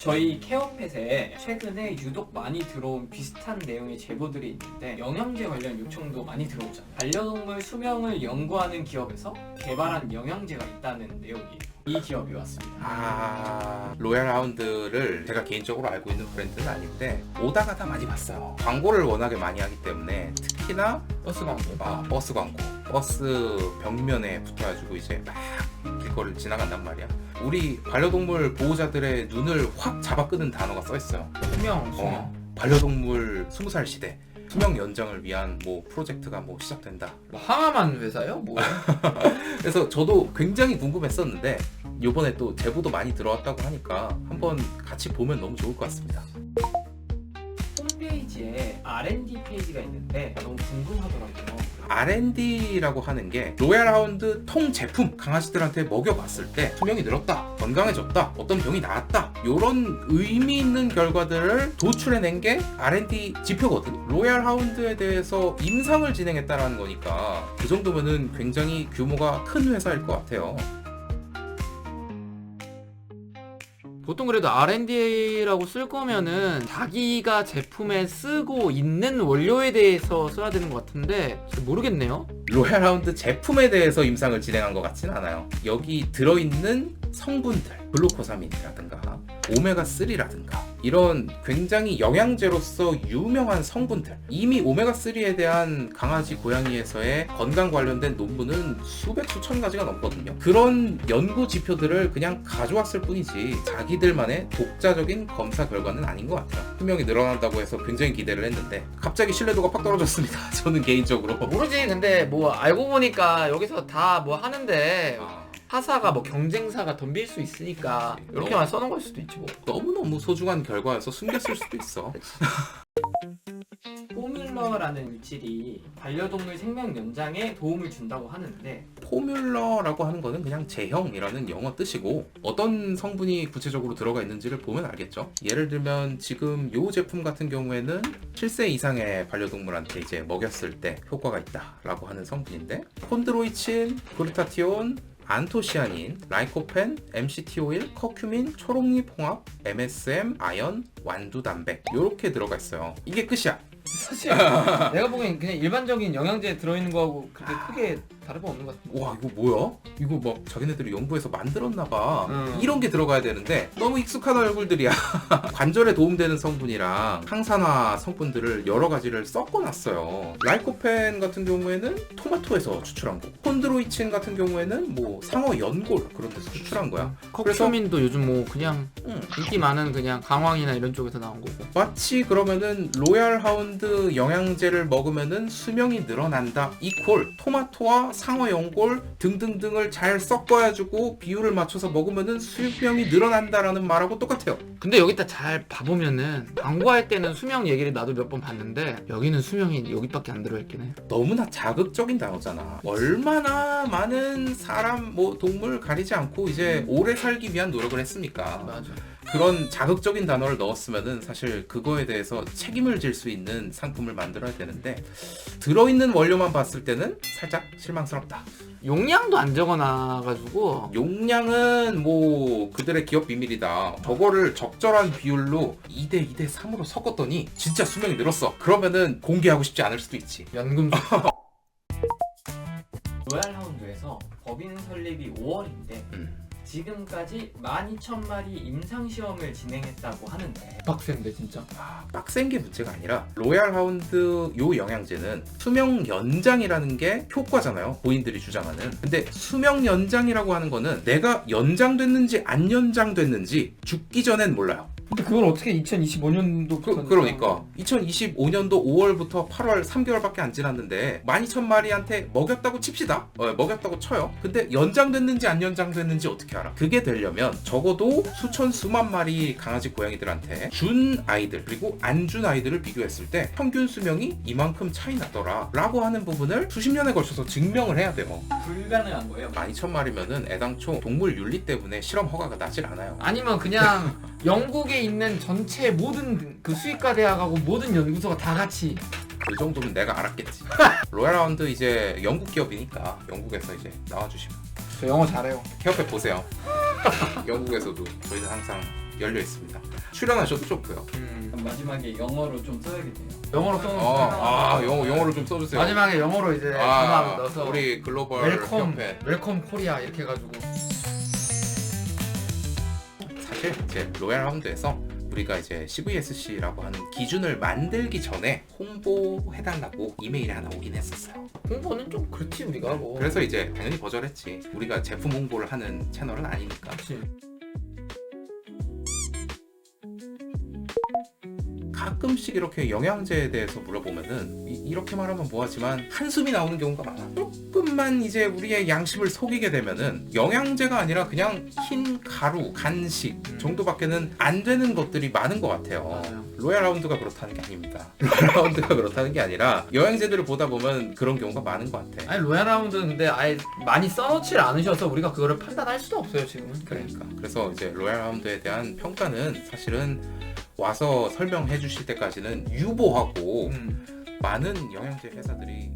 저희 케어펫에 최근에 유독 많이 들어온 비슷한 내용의 제보들이 있는데 영양제 관련 요청도 많이 들어오잖아요. 반려동물 수명을 연구하는 기업에서 개발한 영양제가 있다는 내용이에요. 이 기업이 왔습니다. 로얄하운드를 제가 개인적으로 알고 있는 브랜드는 아닌데 오다가 다 많이 봤어요. 광고를 워낙에 많이 하기 때문에 특히나 버스 광고. 버스 광고, 버스 벽면에 붙어가지고 이제 막 길거리를 지나간단 말이야. 우리 반려동물 보호자들의 눈을 확 잡아끄는 단어가 써있어요. 수명. 반려동물 20살 시대 수명 연장을 위한 뭐 프로젝트가 뭐 시작된다. 뭐 항암한 회사요? 뭐? 그래서 저도 굉장히 궁금했었는데 요번에 또 제보도 많이 들어왔다고 하니까 한번 같이 보면 너무 좋을 것 같습니다. 홈페이지에 R&D 페이지가 있는데 너무 궁금하더라고요. R&D라고 하는 게 로얄하운드 통 제품 강아지들한테 먹여봤을 때 수명이 늘었다, 건강해졌다, 어떤 병이 나았다 이런 의미 있는 결과들을 도출해낸 게 R&D 지표거든. 로얄하운드에 대해서 임상을 진행했다라는 거니까 그 정도면은 굉장히 규모가 큰 회사일 것 같아요. 보통 그래도 R&D라고 쓸 거면은 자기가 제품에 쓰고 있는 원료에 대해서 써야 되는 것 같은데 잘 모르겠네요. 로얄하운드 제품에 대해서 임상을 진행한 것 같진 않아요. 여기 들어있는 성분들, 글루코사민이라든가 오메가3라든가 이런 굉장히 영양제로서 유명한 성분들, 이미 오메가3에 대한 강아지, 고양이에서의 건강 관련된 논문은 수백 수천 가지가 넘거든요. 그런 연구 지표들을 그냥 가져왔을 뿐이지 자기들만의 독자적인 검사 결과는 아닌 것 같아요. 수명이 늘어난다고 해서 굉장히 기대를 했는데 갑자기 신뢰도가 팍 떨어졌습니다. 저는 개인적으로. 모르지. 근데 뭐 알고 보니까 여기서 다 뭐 하는데 타사가 뭐 경쟁사가 덤빌 수 있으니까 이렇게만 써놓은 걸 수도 있지 뭐. 너무너무 소중한 결과여서 숨겼을 수도 있어. 포뮬러라는 물질이 반려동물 생명 연장에 도움을 준다고 하는데 포뮬러라고 하는 거는 그냥 제형이라는 영어 뜻이고 어떤 성분이 구체적으로 들어가 있는지를 보면 알겠죠. 예를 들면 지금 이 제품 같은 경우에는 7세 이상의 반려동물한테 이제 먹였을 때 효과가 있다라고 하는 성분인데 콘드로이친, 글루타티온, 안토시아닌, 라이코펜, MCT 오일, 커큐민, 초록잎 홍합, MSM, 아연, 완두단백 이렇게 들어가 있어요. 이게 끝이야. 사실 내가 보기엔 그냥 일반적인 영양제 들어있는 거하고 그렇게 크게 다를 바 없는 것 같은데. 와 이거 뭐야? 이거 막 자기네들이 연구해서 만들었나봐. 이런 게 들어가야 되는데 너무 익숙한 얼굴들이야. 관절에 도움되는 성분이랑 항산화 성분들을 여러 가지를 섞어놨어요. 라이코펜 같은 경우에는 토마토에서 추출한 거고 콘드로이친 같은 경우에는 뭐 상어 연골 그런 데서 추출한 거야. 커큐민도 요즘 뭐 그냥 인기 많은 그냥 강황이나 이런 쪽에서 나온 거고. 마치 그러면은 로얄하운드 영양제를 먹으면은 수명이 늘어난다 이퀄 토마토와 상어 연골 등등등을 잘 섞어가지고 비율을 맞춰서 먹으면은 수명이 늘어난다라는 말하고 똑같아요. 근데 여기다 잘 봐보면은 광고할 때는 수명 얘기를 나도 몇 번 봤는데 여기는 수명이 여기밖에 안 들어있긴 해. 너무나 자극적인 단어잖아. 얼마나 많은 사람 뭐 동물 가리지 않고 이제 오래 살기 위한 노력을 했습니까? 맞아. 그런 자극적인 단어를 넣었으면은 사실 그거에 대해서 책임을 질 수 있는 상품을 만들어야 되는데 들어있는 원료만 봤을 때는 살짝 실망스럽다. 용량도 안 적어놔가지고 용량은 뭐 그들의 기업 비밀이다. 저거를 적절한 비율로 2대 2대 3으로 섞었더니 진짜 수명이 늘었어. 그러면은 공개하고 싶지 않을 수도 있지. 연금 로얄하운드에서 법인 설립이 5월인데 지금까지 12,000마리 임상시험을 진행했다고 하는데 빡센데 진짜. 빡센 게 문제가 아니라 로얄하운드 요 영양제는 수명 연장이라는 게 효과잖아요. 본인들이 주장하는. 근데 수명 연장이라고 하는 거는 내가 연장됐는지 안 연장됐는지 죽기 전엔 몰라요. 근데 그걸 어떻게 2025년도 그러니까 2025년도 5월부터 8월 3개월밖에 안 지났는데 12,000마리한테 먹였다고 칩시다. 먹였다고 쳐요. 근데 연장됐는지 안 연장됐는지 어떻게 알아? 그게 되려면 적어도 수천 수만 마리 강아지 고양이들한테 준 아이들 그리고 안 준 아이들을 비교했을 때 평균 수명이 이만큼 차이 나더라 라고 하는 부분을 수십 년에 걸쳐서 증명을 해야 돼요. 불가능한 거예요. 12,000마리면은 애당초 동물 윤리 때문에 실험 허가가 나질 않아요. 아니면 그냥 영국에 있는 전체 모든 그 수의과 대학하고 모든 연구소가 다 같이 그 정도면 내가 알았겠지. 로얄하운드 이제 영국 기업이니까 영국에서 이제 나와주시면 저 영어 잘해요. 케어펫 보세요. 영국에서도 저희는 항상 열려 있습니다. 출연하셔도 좋고요. 마지막에 영어로 좀 써야겠네요. 영어로 써놓으세요. 영어로 좀 써주세요. 마지막에 영어로 이제 음악 넣어서 우리 글로벌 협회. 웰컴 코리아 이렇게 해가지고. 사실 이제 로얄 라운드에서 우리가 이제 CVSC라고 하는 기준을 만들기 전에 홍보해달라고 이메일이 하나 오긴 했었어요. 홍보는 좀 그렇지 우리가 뭐. 그래서 이제 당연히 거절했지. 우리가 제품 홍보를 하는 채널은 아니니까. 그렇지. 가끔씩 이렇게 영양제에 대해서 물어보면은 이렇게 말하면 뭐하지만 한숨이 나오는 경우가 많아. 조금만 이제 우리의 양심을 속이게 되면은 영양제가 아니라 그냥 흰 가루, 간식 정도밖에는 안 되는 것들이 많은 것 같아요. 맞아요. 로얄 라운드가 그렇다는 게 아닙니다. 로얄 라운드가 그렇다는 게 아니라 영양제들을 보다 보면 그런 경우가 많은 것 같아. 아니 로얄 라운드는 근데 아예 많이 써놓질 않으셔서 우리가 그거를 판단할 수도 없어요 지금은. 그러니까 그래서 이제 로얄 라운드에 대한 평가는 사실은 와서 설명해 주실 때까지는 유보하고 많은 영양제 회사들이